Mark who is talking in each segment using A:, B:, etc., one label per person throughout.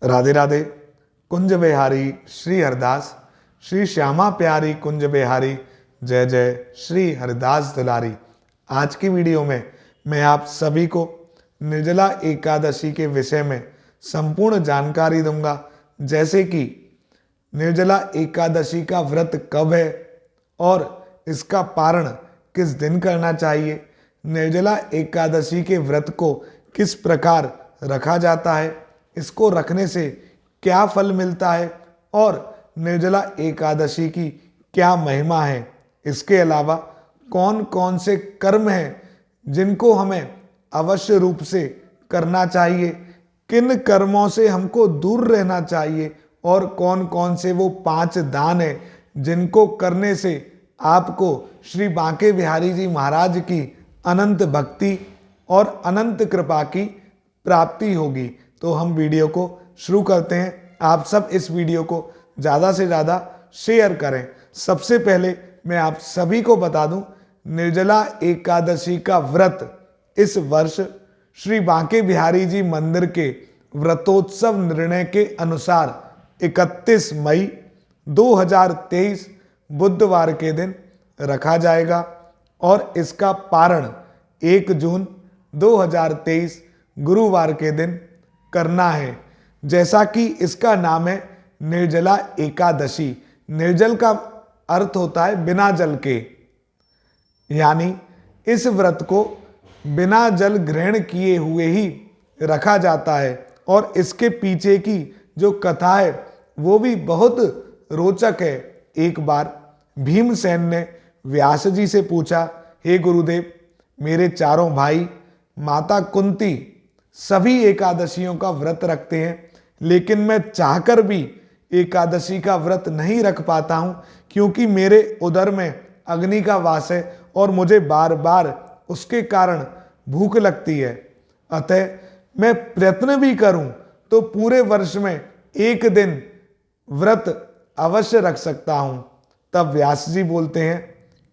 A: राधे राधे। कुंज बिहारी श्री हरिदास, श्री श्यामा प्यारी कुंज बिहारी, जय जय श्री हरिदास दुलारी। आज की वीडियो में मैं आप सभी को निर्जला एकादशी के विषय में संपूर्ण जानकारी दूंगा, जैसे कि निर्जला एकादशी का व्रत कब है और इसका पारण किस दिन करना चाहिए, निर्जला एकादशी के व्रत को किस प्रकार रखा जाता है, इसको रखने से क्या फल मिलता है और निर्जला एकादशी की क्या महिमा है। इसके अलावा कौन कौन से कर्म हैं जिनको हमें अवश्य रूप से करना चाहिए, किन कर्मों से हमको दूर रहना चाहिए और कौन कौन से वो 5 दान हैं जिनको करने से आपको श्री बांके बिहारी जी महाराज की अनंत भक्ति और अनंत कृपा की प्राप्ति होगी। तो हम वीडियो को शुरू करते हैं। आप सब इस वीडियो को ज़्यादा से ज़्यादा शेयर करें। सबसे पहले मैं आप सभी को बता दूं, निर्जला एकादशी का व्रत इस वर्ष श्री बांके बिहारी जी मंदिर के व्रतोत्सव निर्णय के अनुसार 31 मई 2023 बुधवार के दिन रखा जाएगा और इसका पारण 1 जून 2023 गुरुवार के दिन करना है। जैसा कि इसका नाम है निर्जला एकादशी। निर्जल का अर्थ होता है बिना जल के, यानी इस व्रत को बिना जल ग्रहण किए हुए ही रखा जाता है। और इसके पीछे की जो कथा है वो भी बहुत रोचक है। एक बार भीमसेन ने व्यास जी से पूछा, हे गुरुदेव, मेरे चारों भाई माता कुंती सभी एकादशियों का व्रत रखते हैं, लेकिन मैं चाहकर भी एकादशी का व्रत नहीं रख पाता हूँ, क्योंकि मेरे उदर में अग्नि का वास है और मुझे बार बार उसके कारण भूख लगती है। अतः मैं प्रयत्न भी करूं तो पूरे वर्ष में एक दिन व्रत अवश्य रख सकता हूं। तब व्यास जी बोलते हैं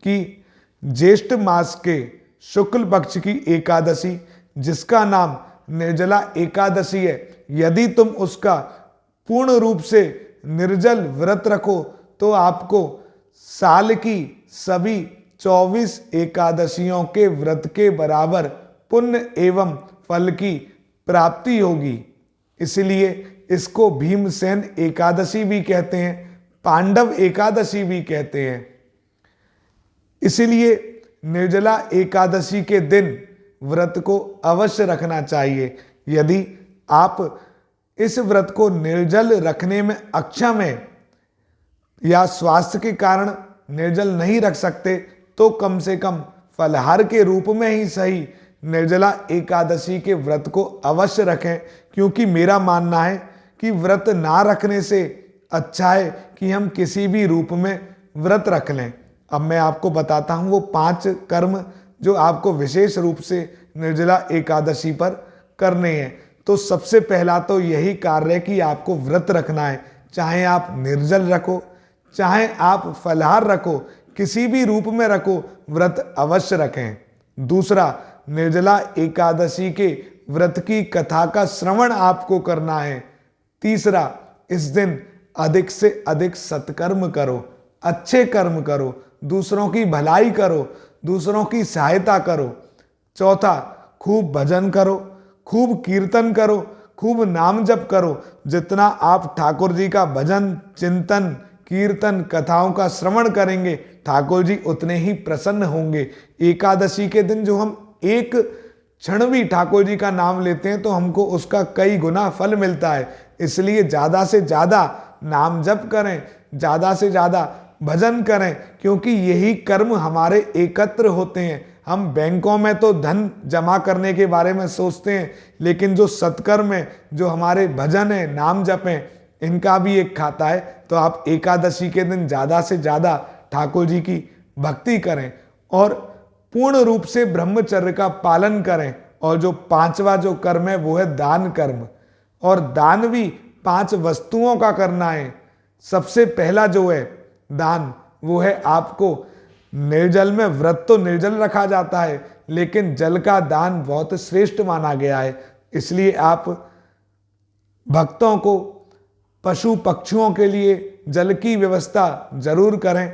A: कि ज्येष्ठ मास के शुक्ल पक्ष की एकादशी, जिसका नाम निर्जला एकादशी है, यदि तुम उसका पूर्ण रूप से निर्जल व्रत रखो तो आपको साल की सभी 24 एकादशियों के व्रत के बराबर पुण्य एवं फल की प्राप्ति होगी। इसलिए इसको भीमसेन एकादशी भी कहते हैं, पांडव एकादशी भी कहते हैं। इसलिए निर्जला एकादशी के दिन व्रत को अवश्य रखना चाहिए। यदि आप इस व्रत को निर्जल रखने में अक्षम हैं या स्वास्थ्य के कारण निर्जल नहीं रख सकते, तो कम से कम फलाहार के रूप में ही सही निर्जला एकादशी के व्रत को अवश्य रखें। क्योंकि मेरा मानना है कि व्रत ना रखने से अच्छा है कि हम किसी भी रूप में व्रत रख लें। अब मैं आपको बताता हूँ वो 5 कर्म जो आपको विशेष रूप से निर्जला एकादशी पर करने हैं। तो सबसे पहला तो यही कार्य है कि आपको व्रत रखना है, चाहे आप निर्जल रखो, चाहे आप फलाहार रखो, किसी भी रूप में रखो, व्रत अवश्य रखें। दूसरा, निर्जला एकादशी के व्रत की कथा का श्रवण आपको करना है। तीसरा, इस दिन अधिक से अधिक सत्कर्म करो, अच्छे कर्म करो, दूसरों की भलाई करो, दूसरों की सहायता करो। चौथा, खूब भजन करो, खूब कीर्तन करो, खूब नाम जप करो। जितना आप ठाकुर जी का भजन, चिंतन, कीर्तन, कथाओं का श्रवण करेंगे, ठाकुर जी उतने ही प्रसन्न होंगे। एकादशी के दिन जो हम एक क्षण भी ठाकुर जी का नाम लेते हैं तो हमको उसका कई गुना फल मिलता है। इसलिए ज़्यादा से ज़्यादा नाम जप करें, ज़्यादा से ज़्यादा भजन करें, क्योंकि यही कर्म हमारे एकत्र होते हैं। हम बैंकों में तो धन जमा करने के बारे में सोचते हैं, लेकिन जो सत्कर्म है, जो हमारे भजन है, नाम जप है, इनका भी एक खाता है। तो आप एकादशी के दिन ज़्यादा से ज़्यादा ठाकुर जी की भक्ति करें और पूर्ण रूप से ब्रह्मचर्य का पालन करें। और जो 5वां जो कर्म है वो है दान कर्म, और दान भी 5 वस्तुओं का करना है। सबसे पहला जो है दान, वो है आपको निर्जल में, व्रत तो निर्जल रखा जाता है, लेकिन जल का दान बहुत श्रेष्ठ माना गया है। इसलिए आप भक्तों को, पशु पक्षियों के लिए जल की व्यवस्था जरूर करें।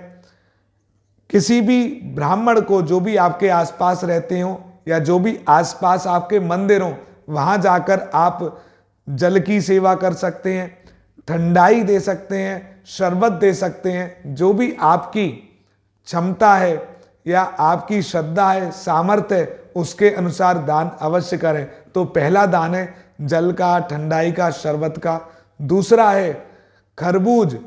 A: किसी भी ब्राह्मण को, जो भी आपके आसपास रहते हो या जो भी आसपास आपके मंदिर हो, वहां जाकर आप जल की सेवा कर सकते हैं, ठंडाई दे सकते हैं, शरबत दे सकते हैं। जो भी आपकी क्षमता है या आपकी श्रद्धा है, सामर्थ्य है, उसके अनुसार दान अवश्य करें। तो पहला दान है जल का, ठंडाई का, शरबत का। दूसरा है खरबूज,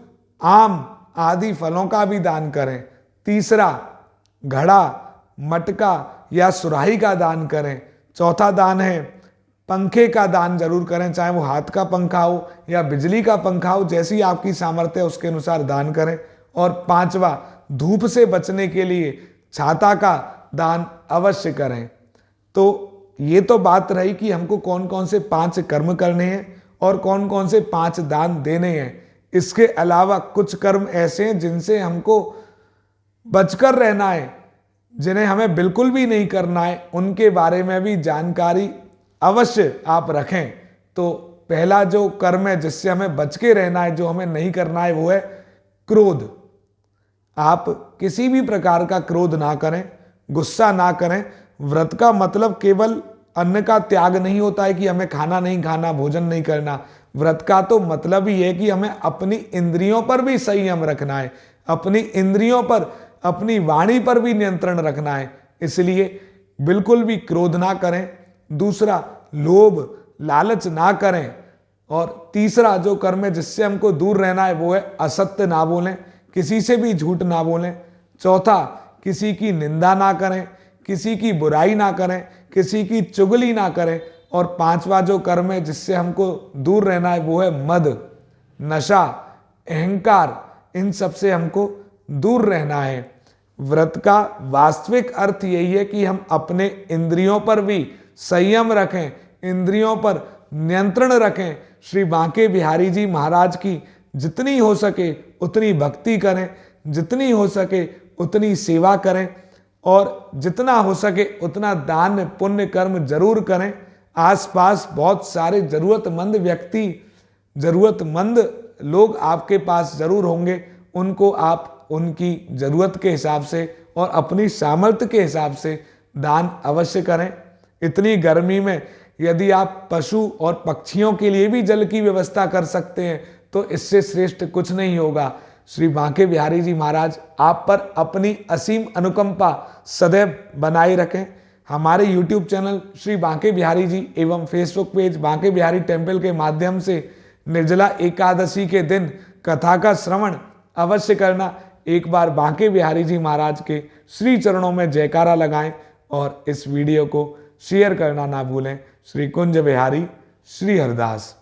A: आम आदि फलों का भी दान करें। तीसरा घड़ा, मटका या सुराही का दान करें। चौथा दान है पंखे का दान जरूर करें, चाहे वो हाथ का पंखा हो या बिजली का पंखा हो, जैसी आपकी सामर्थ्य है उसके अनुसार दान करें। और पांचवा, धूप से बचने के लिए छाता का दान अवश्य करें। तो ये तो बात रही कि हमको कौन कौन से 5 कर्म करने हैं और कौन कौन से 5 दान देने हैं। इसके अलावा कुछ कर्म ऐसे हैं जिनसे हमको बचकर रहना है, जिन्हें हमें बिल्कुल भी नहीं करना है, उनके बारे में भी जानकारी अवश्य आप रखें। तो पहला जो कर्म है जिससे हमें बच के रहना है, जो हमें नहीं करना है, वो है क्रोध। आप किसी भी प्रकार का क्रोध ना करें, गुस्सा ना करें। व्रत का मतलब केवल अन्न का त्याग नहीं होता है कि हमें खाना नहीं खाना, भोजन नहीं करना। व्रत का तो मतलब ही है कि हमें अपनी इंद्रियों पर भी संयम रखना है, अपनी इंद्रियों पर, अपनी वाणी पर भी नियंत्रण रखना है। इसलिए बिल्कुल भी क्रोध ना करें। दूसरा, लोभ लालच ना करें। और तीसरा जो कर्म है जिससे हमको दूर रहना है, वो है असत्य ना बोलें, किसी से भी झूठ ना बोलें। चौथा, किसी की निंदा ना करें, किसी की बुराई ना करें, किसी की चुगली ना करें। और पांचवा जो कर्म है जिससे हमको दूर रहना है, वो है मद, नशा, अहंकार। इन सब से हमको दूर रहना है। व्रत का वास्तविक अर्थ यही है कि हम अपने इंद्रियों पर भी संयम रखें, इंद्रियों पर नियंत्रण रखें। श्री बांके बिहारी जी महाराज की जितनी हो सके उतनी भक्ति करें, जितनी हो सके उतनी सेवा करें, और जितना हो सके उतना दान पुण्य कर्म जरूर करें। आसपास बहुत सारे जरूरतमंद व्यक्ति, जरूरतमंद लोग आपके पास जरूर होंगे। उनको आप उनकी जरूरत के हिसाब से और अपनी सामर्थ्य के हिसाब से दान अवश्य करें। इतनी गर्मी में यदि आप पशु और पक्षियों के लिए भी जल की व्यवस्था कर सकते हैं, तो इससे श्रेष्ठ कुछ नहीं होगा। श्री बांके बिहारी जी महाराज आप पर अपनी असीम अनुकंपा सदैव बनाए रखें। हमारे YouTube चैनल श्री बांके बिहारी जी एवं Facebook page Banke Bihari temple के माध्यम से निर्जला एकादशी के दिन कथा का श्रवण अवश्य करना। एक बार बांके बिहारी जी महाराज के श्री चरणों में जयकारा लगाएं और इस वीडियो को शेयर करना ना भूलें। श्री कुंज बिहारी, श्री हरदास।